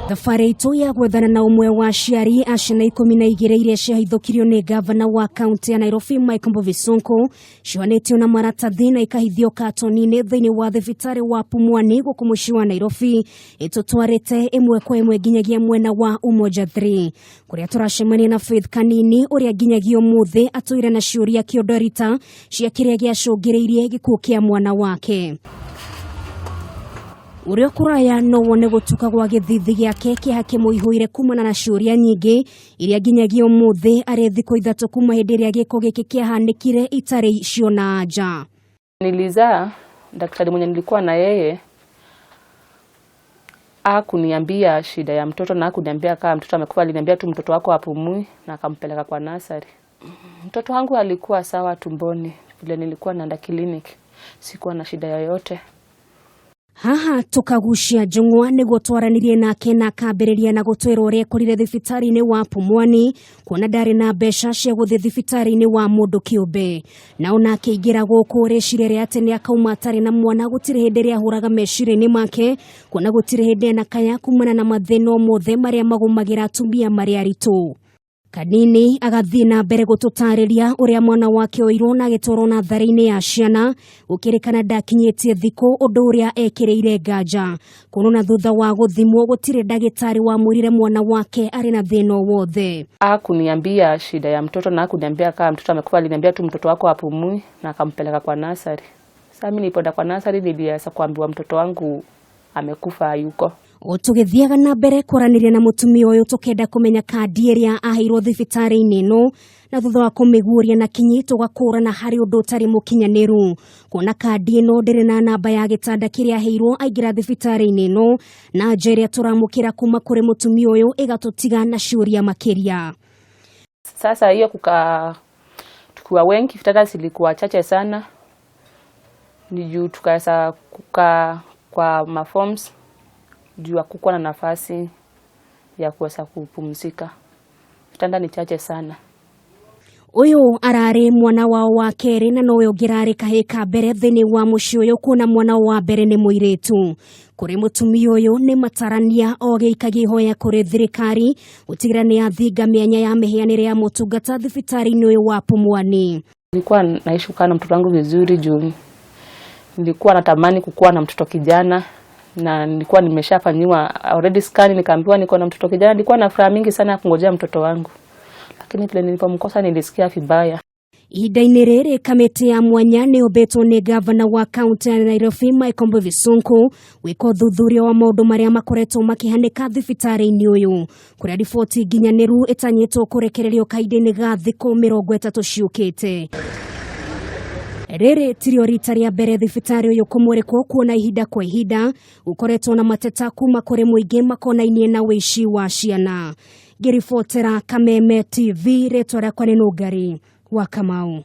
Thabarĩ itũ ya gwethana na ũmwe wa aciari a ciana 12 iria ciahithũkirio nĩ gavana wa kaunti ya Nairobi Mike Mbuvi Sonko ciuhanĩtio na maratathi na ikahithio katoni-inĩ thĩinĩ wa thibitarĩ wa Pumwani gũkũ mũciĩ wa Nairobi ĩtũtwarĩte ĩmwe kwa ĩmwe nginyagia mwena wa Umoja 3 kũrĩa tũracemania na Faith Kanini ũrĩa nginyagia ũmũthĩ atũire na ciũria kĩondarita cia kĩrĩa gĩacũngĩrĩirie gĩkuũ kĩa mwana wake. Urio kuraya no wone gutuka gwa githithi giake kihake muihuire kumana na ciuria nyingi iria nginyagia ũmũthĩ ari thikũ ithatu kuma hĩndĩ ĩrĩa gĩko gĩkĩ kĩahanĩkire itarĩ ciona anja. Nilizaa daktari mwenye nilikuwa na yeye hakuniambia shida ya mtoto na hakuniambia kama mtoto amekufa, aliniambia tu mtoto wako hapumui na akampeleka kwa nursery. Mtoto wangu alikuwa sawa tumboni vile nilikuwa naenda clinic, sikuwa na shida yoyote. Haha tukagucia Njung'wa nĩguo twaranirie nake na akambĩrĩria na gũtwĩra ũrĩa ekorire thibitarĩ-inĩ wa Pumwani kuona ndarĩ na mbeca cia gũthiĩ thibitarĩ-inĩ wa mũndũ kĩũmbe. Na ona akĩingĩra gũkũ rĩciria atĩ nĩ akauma atarĩ na mwana gũtirĩ hĩndĩ ĩrĩa ahũraga meciria-inĩ make kuona gũtirĩ hĩndĩ ena kaya kumana na mathĩna mothe marĩa magũmagĩra atumia marĩa aritũ. Kanini agathiĩ na mbere gũtũtarĩria ũrĩa mwana wake oirwo na agĩtwarwo natharĩ-inĩ ya ciana gũkĩrĩkana ndakinyĩtie thikũ ũndũ ũrĩa ekĩrĩire nganja. Kuona thutha wa gũthimwo gũtirĩ ndagĩtarĩ wamwĩrire mwana wake arĩ na thĩna wothe. Hakuniambia shida ya mtoto na hakuniambia kama mtoto amekufa, aliniambia tu mtoto wako hapumui na akampeleka kwa nursery. Sasa mimi nilipoenda kwa nursery nilianza kuambiwa mtoto wangu amekufa hayuko. Tũgĩthiaga na mbere kwaraniria na mũtumia ũyũ tũkenda kũmenya kandi ĩrĩa aheirwo thibitarĩ-inĩ ĩno na thutha wa kũmĩguũria na kinyi tũgakũrana harĩ ũndũ ũtarĩ mũkinyanĩru. Kuona kandi ĩno ndĩrĩ na namba ya gĩtanda kĩrĩa aheirwo aingĩra thibitarĩ-inĩ ĩno na njĩra ĩrĩa tũramũkĩra kuma kũrĩ mũtumia ũyũ ĩgatũtiga na ciũria makĩria. Sasa hiyo tukiwa wengi, vitanda zilikuwa chache sana, ni juu tukaweza kukaa kwa maforms juu hakukuwa na nafasi ya kuweza kupumzika. Vitanda ni chache sana. Uyu ararĩ mwana wao wa kerĩ na nowe ũngĩrarĩ kahĩĩ ka mbere thĩinĩ wa mũciĩ ũyũ kuona mwana wa mbere nĩ mũirĩtu. Kũrĩ mũtumia ũyũ nĩ matarania ogĩikagia ihoya kũrĩ thirikari gũtigĩrĩra nĩ yathinga mĩanya ya mĩhianĩre ya motungata thibitarĩ-inĩ ũyũ wa Pumwani. Nilikuwa naishi kukaa na mtoto wangu vizuri juu nilikuwa natamani kukuwa na mtoto kijana na nilikuwa nimeshafanyiwa already scan, nikaambiwa niko na mtoto kijana. Nilikuwa na furaha mingi sana kungojea mtoto wangu, lakini vile nilipomkosa nilisikia vibaya. Ihinda-inĩ rĩrĩ kamĩtĩ ya mwanya nĩ ũmbĩtwo nĩ gavana wa kaunti ya Nairobi Mike Mbuvi Sonko gwĩka ũthuthuria wa maũndũ marĩa makoretwo makĩhanĩka thibitarĩ-inĩ ũyũ, kũrĩa riboti nginyanĩru ĩtanyĩtwo kũrekererio kahinda-inĩ ga thikũ 30 ciũkĩte. Rĩrĩ tirio rita rĩa mbere thibitarĩ ũyũ kũmũrĩkwo kuona ihinda kwa ihinda ũkoretwo na mateta kuma kũrĩ mũingĩ makonainie na wĩici wa ciana. Ngĩribotera Kameme TV, rĩtwa rĩakwa nĩ Nũngari wa Kamau.